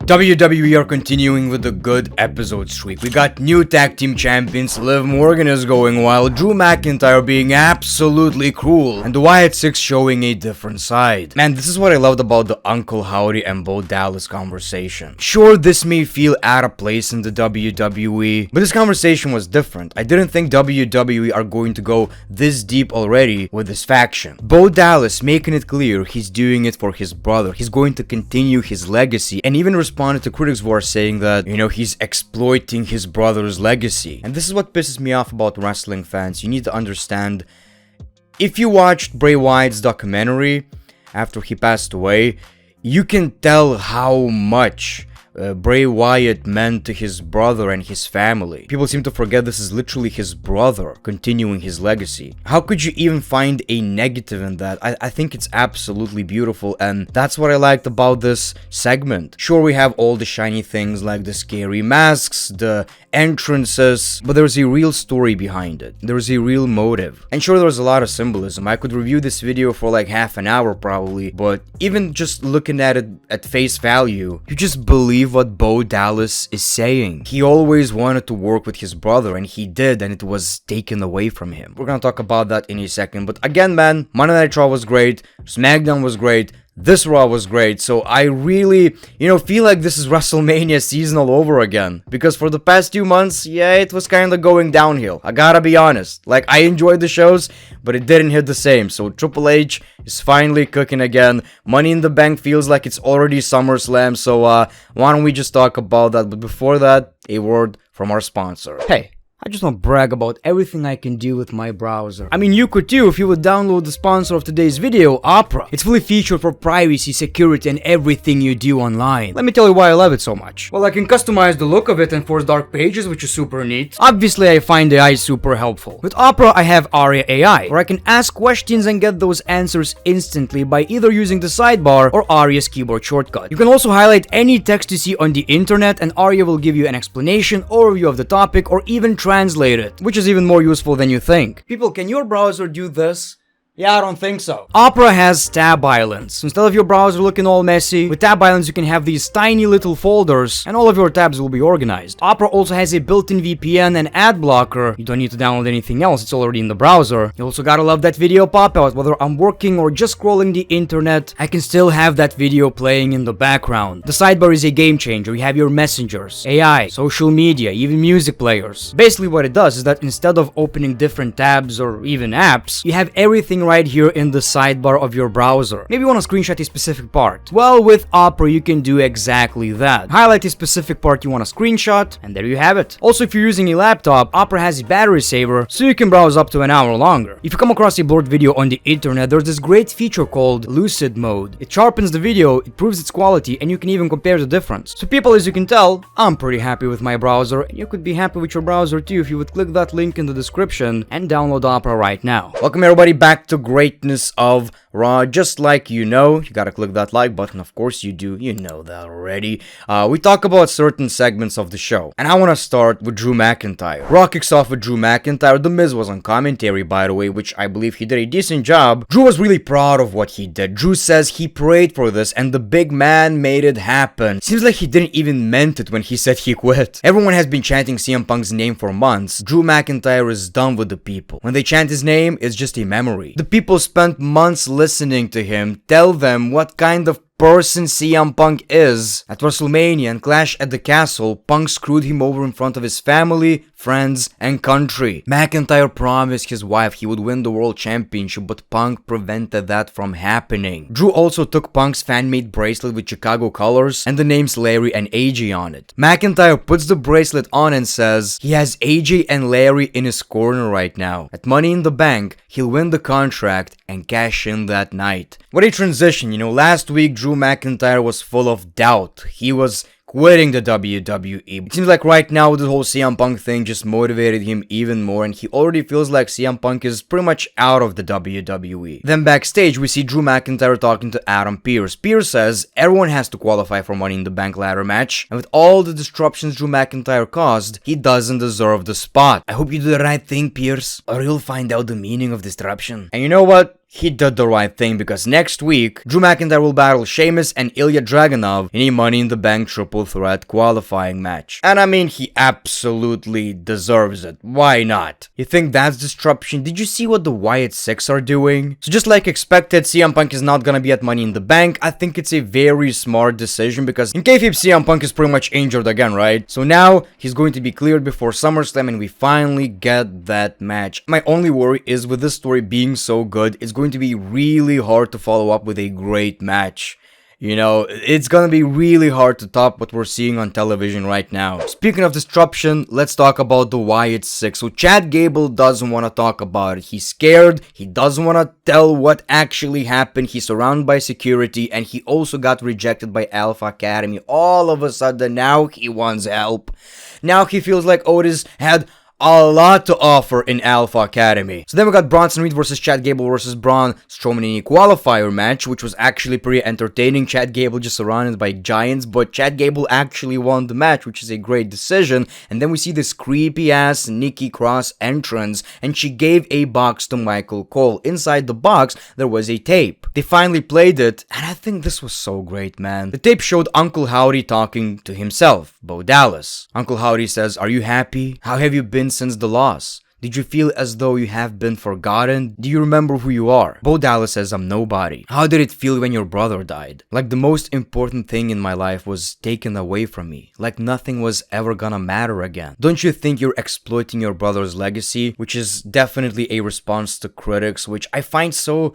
WWE are continuing with the good episode streak. We got new tag team champions, Liv Morgan is going wild, Drew McIntyre being absolutely cruel, and the Wyatt 6 showing a different side. Man, this is what I loved about the Uncle Howdy and Bo Dallas conversation. Sure, this may feel out of place in the WWE, but this conversation was different. I didn't think WWE are going to go this deep already with this faction. Bo Dallas making it clear he's doing it for his brother. He's going to continue his legacy, and even responded to critics who are saying that, he's exploiting his brother's legacy. And this is what pisses me off about wrestling fans. You need to understand, if you watched Bray Wyatt's documentary after he passed away, you can tell how much Bray Wyatt meant to his brother and his family. People seem to forget this is literally his brother continuing his legacy. How could you even find a negative in that? I think it's absolutely beautiful, and that's what I liked about this segment. Sure, we have all the shiny things like the scary masks, the entrances, but there's a real story behind it. There's a real motive. And sure, there's a lot of symbolism. I could review this video for like half an hour probably, but even just looking at it at face value, you just believe what Bo Dallas is saying. He always wanted to work with his brother, and he did, and it was taken away from him. We're gonna talk about that in a second, but again, man, Monday Night Raw was great, SmackDown was great, this Raw was great, so I really, feel like this is WrestleMania season all over again. Because for the past 2 months, yeah, it was kind of going downhill. I gotta be honest. Like, I enjoyed the shows, but it didn't hit the same. So Triple H is finally cooking again. Money in the Bank feels like it's already SummerSlam, so why don't we just talk about that? But before that, a word from our sponsor. Hey, I just want to brag about everything I can do with my browser. I mean, you could too if you would download the sponsor of today's video, Opera. It's fully featured for privacy, security, and everything you do online. Let me tell you why I love it so much. Well, I can customize the look of it and force dark pages, which is super neat. Obviously, I find AI super helpful. With Opera, I have Aria AI, where I can ask questions and get those answers instantly by either using the sidebar or Aria's keyboard shortcut. You can also highlight any text you see on the internet, and Aria will give you an explanation, overview of the topic, or even translate it, which is even more useful than you think. People, can your browser do this? Yeah, I don't think so. Opera has tab islands. Instead of your browser looking all messy, with tab islands you can have these tiny little folders and all of your tabs will be organized. Opera also has a built-in VPN and ad blocker. You don't need to download anything else, it's already in the browser. You also gotta love that video pop-out. Whether I'm working or just scrolling the internet, I can still have that video playing in the background. The sidebar is a game changer. You have your messengers, AI, social media, even music players. Basically what it does is that instead of opening different tabs or even apps, you have everything right here in the sidebar of your browser. Maybe you want to screenshot a specific part. Well, with Opera you can do exactly that. Highlight a specific part you want to screenshot, and there you have it. Also, if you're using a laptop, Opera has a battery saver, so you can browse up to an hour longer. If you come across a blurred video on the internet, there's this great feature called Lucid Mode. It sharpens the video, it proves its quality, and you can even compare the difference. So people, as you can tell, I'm pretty happy with my browser, and you could be happy with your browser too if you would click that link in the description and download Opera right now. Welcome everybody back to greatness of Raw. Just like you gotta click that like button. Of course you do, you know that already. We talk about certain segments of the show, and I want to start with Drew McIntyre. Raw kicks off with Drew McIntyre. The Miz was on commentary, by the way, which I believe he did a decent job. Drew was really proud of what he did. Drew says he prayed for this and the big man made it happen. Seems like he didn't even meant it when he said he quit. Everyone has been chanting CM Punk's name for months. Drew McIntyre is done with the people. When they chant his name, it's just a memory. The people spent months listening to him tell them what kind of person CM Punk is. At WrestleMania and Clash at the Castle, Punk screwed him over in front of his family, friends, and country. McIntyre promised his wife he would win the World Championship, but Punk prevented that from happening. Drew also took Punk's fan-made bracelet with Chicago colors and the names Larry and AJ on it. McIntyre puts the bracelet on and says he has AJ and Larry in his corner right now. At Money in the Bank, he'll win the contract and cash in that night. What a transition, last week Drew McIntyre was full of doubt. He was quitting the WWE. It seems like right now the whole CM Punk thing just motivated him even more, and he already feels like CM Punk is pretty much out of the WWE. Then backstage we see Drew McIntyre talking to Adam Pearce. Pearce says everyone has to qualify for Money in the Bank ladder match, and with all the disruptions Drew McIntyre caused, he doesn't deserve the spot. I hope you do the right thing, Pearce, or you'll find out the meaning of disruption. And you know what? he did the right thing, because next week, Drew McIntyre will battle Sheamus and Ilya Dragunov in a Money in the Bank triple threat qualifying match. And I mean, he absolutely deserves it. Why not? You think that's disruption? Did you see what the Wyatt 6 are doing? So just like expected, CM Punk is not gonna be at Money in the Bank. I think it's a very smart decision, because in kayfabe, CM Punk is pretty much injured again, right? So now he's going to be cleared before SummerSlam, and we finally get that match. My only worry is, with this story being so good, it's going to be really hard to follow up with a great match. You know, it's gonna be really hard to top what we're seeing on television right now. Speaking of disruption, let's talk about the Wyatt 6. So Chad Gable doesn't want to talk about it. He's scared. He doesn't want to tell what actually happened. He's surrounded by security, and he also got rejected by Alpha Academy. All of a sudden, now he wants help. Now he feels like Otis had a lot to offer in Alpha Academy. So then we got Bronson Reed versus Chad Gable versus Braun Strowman in a qualifier match, which was actually pretty entertaining. Chad Gable just surrounded by giants, but Chad Gable actually won the match, which is a great decision. And then we see this creepy ass Nikki Cross entrance, and she gave a box to Michael Cole. Inside the box, there was a tape. They finally played it, and I think this was so great, man. The tape showed Uncle Howdy talking to himself, Bo Dallas. Uncle Howdy says, "Are you happy? How have you been since the loss? Did you feel as though you have been forgotten? Do you remember who you are?" Bo Dallas says, "I'm nobody. How did it feel when your brother died? Like the most important thing in my life was taken away from me. Like nothing was ever gonna matter again. Don't you think you're exploiting your brother's legacy?" Which is definitely a response to critics, which I find so...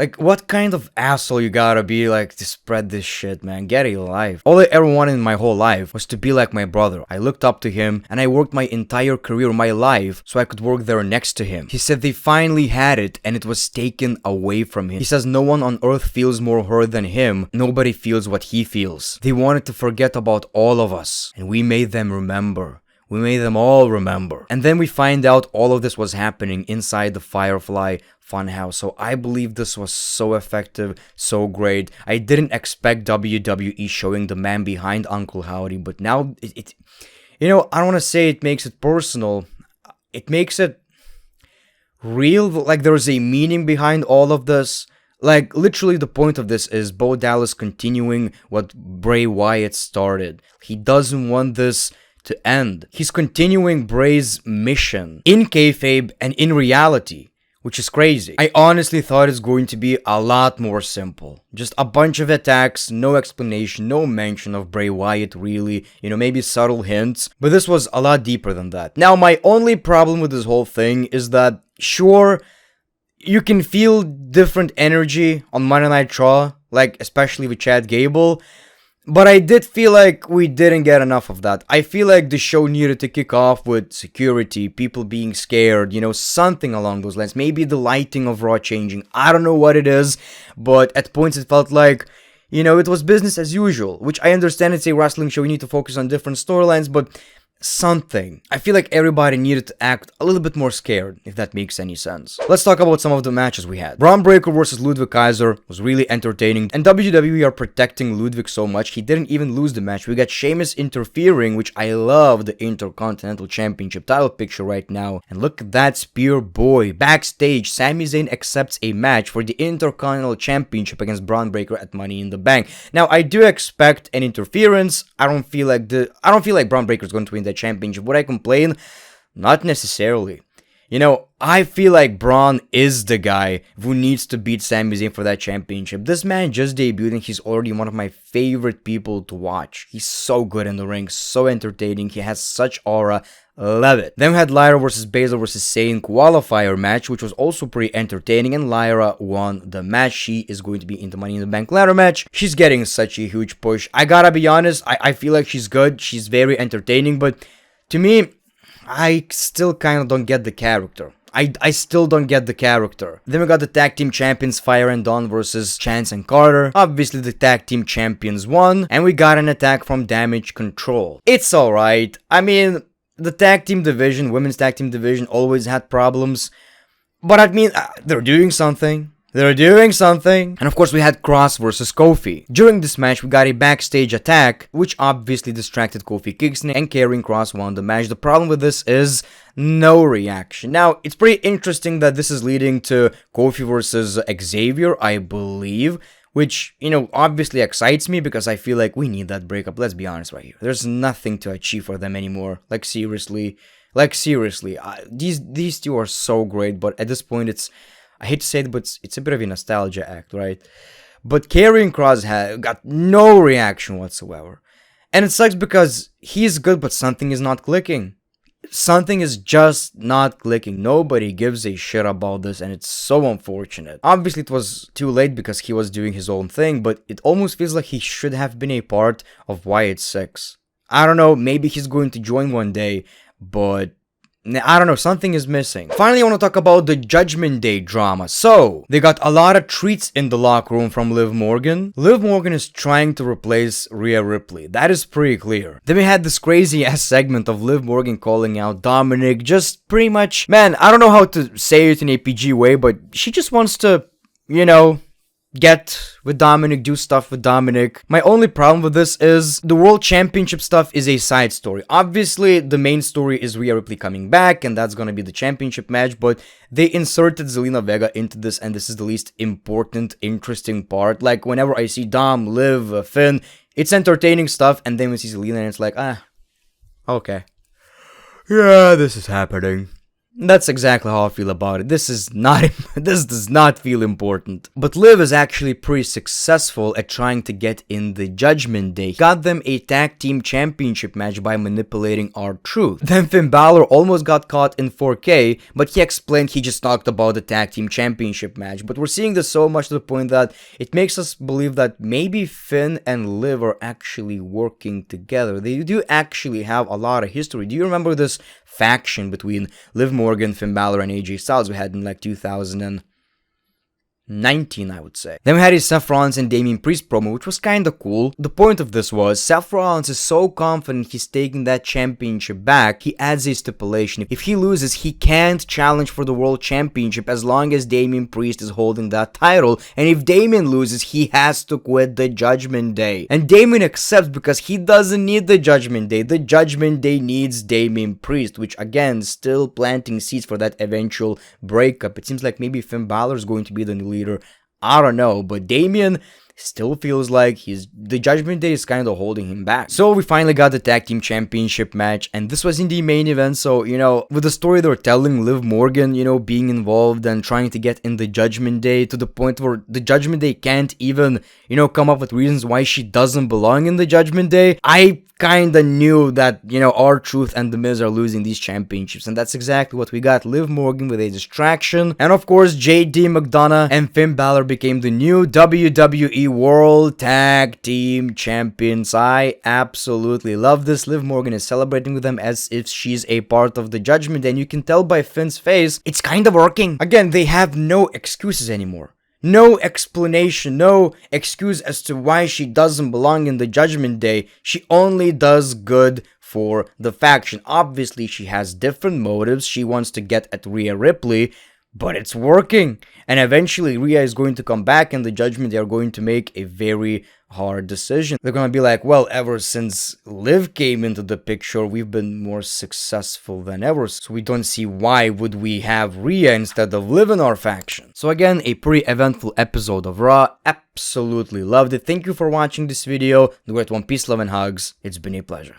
Like, what kind of asshole you gotta be, like, to spread this shit, man? Get a life. All I ever wanted in my whole life was to be like my brother. I looked up to him, and I worked my entire career, my life, so I could work there next to him. He said they finally had it, and it was taken away from him. He says no one on earth feels more hurt than him. Nobody feels what he feels. They wanted to forget about all of us, and we made them remember. We made them all remember. And then we find out all of this was happening inside the Firefly Funhouse. So I believe this was so effective, so great. I didn't expect WWE showing the man behind Uncle Howdy, but now it you know, I don't want to say it makes it personal. It makes it real, like there's a meaning behind all of this. Like, literally the point of this is Bo Dallas continuing what Bray Wyatt started. He doesn't want this to end. He's continuing Bray's mission in kayfabe and in reality, which is crazy. I honestly thought it's going to be a lot more simple. Just a bunch of attacks, no explanation, no mention of Bray Wyatt really, you know, maybe subtle hints, but this was a lot deeper than that. Now, my only problem with this whole thing is that, sure, you can feel different energy on Monday Night Raw, like especially with Chad Gable, but I did feel like we didn't get enough of that. I feel like the show needed to kick off with security, people being scared, you know, something along those lines. Maybe the lighting of Raw changing. I don't know what it is, but at points it felt like, you know, it was business as usual, which I understand it's a wrestling show, you need to focus on different storylines, but something. I feel like everybody needed to act a little bit more scared, if that makes any sense. Let's talk about some of the matches we had. Braun Breaker versus Ludwig Kaiser was really entertaining, and WWE are protecting Ludwig so much, he didn't even lose the match. We got Sheamus interfering, which I love the Intercontinental Championship title picture right now. And look at that spear boy. Backstage, Sami Zayn accepts a match for the Intercontinental Championship against Braun Breaker at Money in the Bank. Now, I do expect an interference. I don't feel like Braun Breaker is going to win the championship. Would I complain? Not necessarily. You know, I feel like Braun is the guy who needs to beat Sami Zayn for that championship. This man just debuted and he's already one of my favorite people to watch. He's so good in the ring, so entertaining, he has such aura. Love it. Then we had Lyra versus Baszler versus Sane qualifier match, which was also pretty entertaining, and Lyra won the match. She is going to be in the Money in the Bank ladder match. She's getting such a huge push. I gotta be honest, I feel like she's good. She's very entertaining, but to me, I still kind of don't get the character. I still don't get the character. Then we got the tag team champions Fire and Dawn versus Chance and Carter. Obviously the tag team champions won, and we got an attack from Damage Control. It's alright. I mean, the tag team division, women's tag team division, always had problems. But I mean, they're doing something. They're doing something. And of course, we had Cross versus Kofi. During this match, we got a backstage attack, which obviously distracted Kofi Kingston, and Karrion Kross won the match. The problem with this is no reaction. Now, it's pretty interesting that this is leading to Kofi versus Xavier, I believe, which, you know, obviously excites me because I feel like we need that breakup. Let's be honest right here. There's nothing to achieve for them anymore. Like, seriously. These two are so great, but at this point, I hate to say it, but it's a bit of a nostalgia act, right? But Karrion Kross got no reaction whatsoever. And it sucks because he's good, but something is not clicking. Something is just not clicking. Nobody gives a shit about this, and it's so unfortunate. Obviously, it was too late because he was doing his own thing, but it almost feels like he should have been a part of Wyatt 6. I don't know, maybe he's going to join one day, but I don't know, something is missing. Finally, I want to talk about the Judgment Day drama. So, they got a lot of treats in the locker room from Liv Morgan. Liv Morgan is trying to replace Rhea Ripley. That is pretty clear. Then we had this crazy ass segment of Liv Morgan calling out Dominik. Just pretty much, man, I don't know how to say it in a PG way, but she just wants to, you know, get with Dominik, do stuff with Dominik. My only problem with this is the World Championship stuff is a side story. Obviously, the main story is Rhea Ripley coming back, and that's gonna be the championship match, but they inserted Zelina Vega into this, and this is the least important, interesting part. Like, whenever I see Dom, Liv, Finn, it's entertaining stuff, and then we see Zelina, and it's like, okay. Yeah, this is happening. That's exactly how I feel about it. This does not feel important. But Liv is actually pretty successful at trying to get in the Judgment Day. Got them a tag team championship match by manipulating R-Truth. Then Finn Balor almost got caught in 4K, but he explained he just talked about the tag team championship match. But we're seeing this so much to the point that it makes us believe that maybe Finn and Liv are actually working together. They do actually have a lot of history. Do you remember this faction between Liv Morgan, Finn Balor, and AJ Styles we had in like 2019, I would say. Then we had a Seth Rollins and Damian Priest promo, which was kinda cool. The point of this was, Seth Rollins is so confident he's taking that championship back, he adds a stipulation. If he loses, he can't challenge for the World Championship as long as Damian Priest is holding that title, and if Damian loses, he has to quit the Judgment Day. And Damian accepts because he doesn't need the Judgment Day. The Judgment Day needs Damian Priest, which again, still planting seeds for that eventual breakup. It seems like maybe Finn Balor is going to be the new leader. I don't know, but Damian still feels like the Judgment Day is kind of holding him back. So we finally got the tag team championship match, and this was in the main event. So, you know, with the story they were telling, Liv Morgan, you know, being involved and trying to get in the Judgment Day to the point where the Judgment Day can't even, you know, come up with reasons why she doesn't belong in the Judgment Day. I kinda knew that, you know, R-Truth and The Miz are losing these championships, and that's exactly what we got. Liv Morgan with a distraction, and of course JD McDonagh and Finn Balor became the new WWE World Tag Team Champions. I absolutely love this. Liv Morgan is celebrating with them as if she's a part of the Judgment, and you can tell by Finn's face, it's kind of working. Again, they have no excuses anymore. No explanation, no excuse as to why she doesn't belong in the Judgment Day. She only does good for the faction. Obviously, she has different motives. She wants to get at Rhea Ripley, but it's working. And eventually, Rhea is going to come back, and the Judgment Day are going to make a very hard decision. They're going to be like, well, ever since Liv came into the picture, we've been more successful than ever, so we don't see why would we have Rhea instead of Liv in our faction. So again, a pretty eventful episode of Raw. Absolutely loved it. Thank you for watching this video. The great one, peace, love, and hugs. It's been a pleasure.